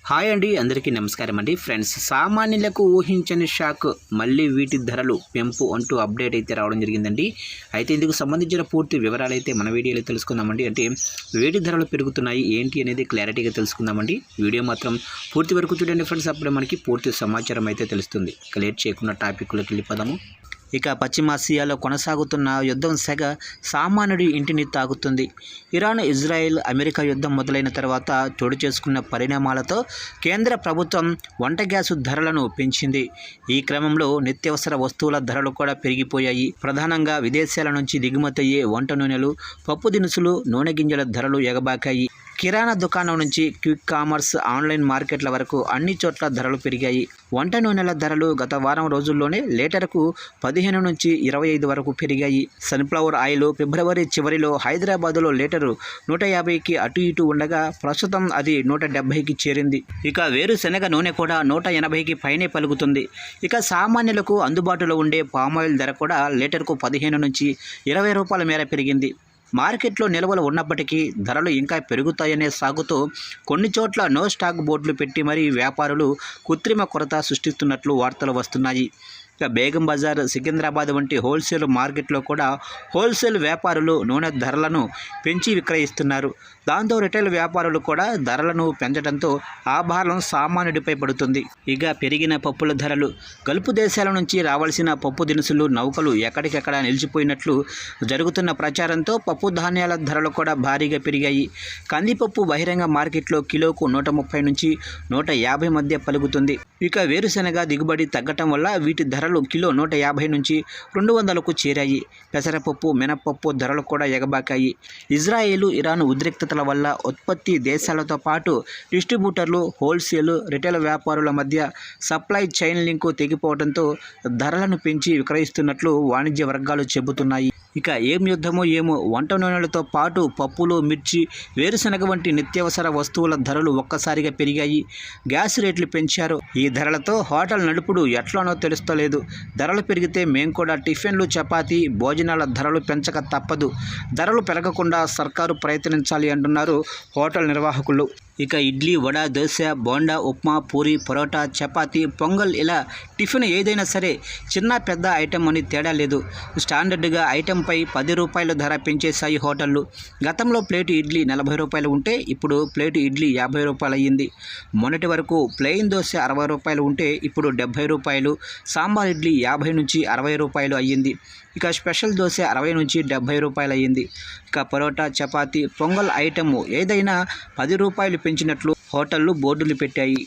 Hi అండి, అందరికీ నమస్కారం అండి. ఫ్రెండ్స్, సామాన్యులకు ఊహించని షాక్, మళ్ళీ వీటి ధరలు పెంపు అంటూ అప్డేట్ అయితే రావడం జరిగిందండి. అయితే ఇందుకు సంబంధించిన పూర్తి వివరాలు అయితే మన వీడియోలో తెలుసుకుందామండి. అంటే వీటి ధరలు పెరుగుతున్నాయి ఏంటి అనేది క్లారిటీగా తెలుసుకుందామండి. వీడియో మాత్రం పూర్తి వరకు చూడండి ఫ్రెండ్స్, అప్పుడే మనకి పూర్తి సమాచారం అయితే తెలుస్తుంది. లేట్ చేయకుండా టాపిక్లోకి వెళ్ళిపోదాము. ఇక పశ్చిమాసియాలో కొనసాగుతున్న యుద్ధం సెగ సామాన్యుడి ఇంటిని తాగుతుంది. ఇరాన్, ఇజ్రాయెల్, అమెరికా యుద్ధం మొదలైన తర్వాత చోటు చేసుకున్న పరిణామాలతో కేంద్ర ప్రభుత్వం వంట గ్యాసు ధరలను పెంచింది. ఈ క్రమంలో నిత్యావసర వస్తువుల ధరలు కూడా పెరిగిపోయాయి. ప్రధానంగా విదేశాల నుంచి దిగుమతయ్యే వంట నూనెలు, పప్పు దినుసులు, నూనె గింజల ధరలు ఎగబాకాయి. కిరాణా దుకాణం నుంచి క్విక్ కామర్స్, ఆన్లైన్ మార్కెట్ల వరకు అన్ని చోట్ల ధరలు పెరిగాయి. వంట నూనెల ధరలు గత వారం రోజుల్లోనే లీటర్కు 15 నుంచి 25 వరకు పెరిగాయి. సన్ఫ్లవర్ ఆయిల్ ఫిబ్రవరి చివరిలో హైదరాబాదులో లీటరు 150కి అటు ఇటు ఉండగా ప్రస్తుతం అది 170కి చేరింది. ఇక వేరుశెనగ నూనె కూడా 180కి పైనే పలుకుతుంది. ఇక సామాన్యులకు అందుబాటులో ఉండే పామాయిల్ ధర కూడా లీటర్కు 15 నుంచి 20 రూపాయల మేర పెరిగింది. మార్కెట్లో నిల్వలు ఉన్నప్పటికీ ధరలు ఇంకా పెరుగుతాయనే సాగుతో కొన్ని చోట్ల నో స్టాక్ బోర్డులు పెట్టి మరీ వ్యాపారులు కృత్రిమ కొరత సృష్టిస్తున్నట్లు వార్తలు వస్తున్నాయి. ఇక బేగం బజార్, సికింద్రాబాద్ వంటి హోల్సేల్ మార్కెట్లో కూడా హోల్సేల్ వ్యాపారులు నూనె ధరలను పెంచి విక్రయిస్తున్నారు. దాంతో రిటైల్ వ్యాపారులు కూడా ధరలను పెంచడంతో ఆ భారం సామాన్యుడిపై పడుతుంది. ఇక పెరిగిన పప్పుల ధరలు, గల్ఫ్ దేశాల నుంచి రావాల్సిన పప్పు దినుసులు నౌకలు ఎక్కడికెక్కడ నిలిచిపోయినట్లు జరుగుతున్న ప్రచారంతో పప్పు ధాన్యాల ధరలు కూడా భారీగా పెరిగాయి. కందిపప్పు బహిరంగ మార్కెట్లో కిలోకు 130 నుంచి 150 మధ్య పలుకుతుంది. ఇక వేరుశెనగ దిగుబడి తగ్గటం వల్ల వీటి ధరలు కిలో 150 నుంచి 200కు చేరాయి. పెసరపప్పు, మినపప్పు ధరలు కూడా ఎగబాకాయి. ఇజ్రాయేలు, ఇరాన్ ఉద్రిక్తతల వల్ల ఉత్పత్తి దేశాలతో పాటు డిస్ట్రిబ్యూటర్లు, హోల్సేల్, రిటైల్ వ్యాపారుల మధ్య సప్లై చైన్ లింకు తెగిపోవడంతో ధరలను పెంచి విక్రయిస్తున్నట్లు వాణిజ్య వర్గాలు చెబుతున్నాయి. ఇక ఏం యుద్ధమో ఏమో, వంట నూనెలతో పాటు పప్పులు, మిర్చి, వేరుశెనగ వంటి నిత్యావసర వస్తువుల ధరలు ఒక్కసారిగా పెరిగాయి. గ్యాస్ రేట్లు పెంచారు. ఈ ధరలతో హోటల్ నడుపుడు ఎట్లానో తెలుస్తలేదు. ధరలు పెరిగితే మేం కూడా టిఫిన్లు, చపాతీ, భోజనాల ధరలు పెంచక తప్పదు. ధరలు పెరగకుండా సర్కారు ప్రయత్నించాలి అంటున్నారు హోటల్ నిర్వాహకులు. ఇక ఇడ్లీ, వడ, దోశ, బోండా, ఉప్మా, పూరి, పరోటా, చపాతీ, పొంగల్ ఇలా టిఫిన్ ఏదైనా సరే చిన్న పెద్ద ఐటెం అని తేడా లేదు. స్టాండర్డ్గా ఐటెంపై 10 రూపాయలు ధర పెంచేశాయి హోటళ్ళు. గతంలో ప్లేటు ఇడ్లీ 40 రూపాయలు ఉంటే ఇప్పుడు ప్లేటు ఇడ్లీ 50 రూపాయలు అయ్యింది. మొన్నటి వరకు ప్లెయిన్ దోశ 60 రూపాయలు ఉంటే ఇప్పుడు 70 రూపాయలు, సాంబార్ ఇడ్లీ 50 నుంచి 60 రూపాయలు అయ్యింది. ఇక స్పెషల్ దోశ 60 నుంచి 70 రూపాయలు అయ్యింది. ఇక పరోటా, చపాతీ, పొంగల్ ఐటెము ఏదైనా 10 రూపాయలు పెంచినట్లు హోటళ్ళు బోర్డులు పెట్టాయి.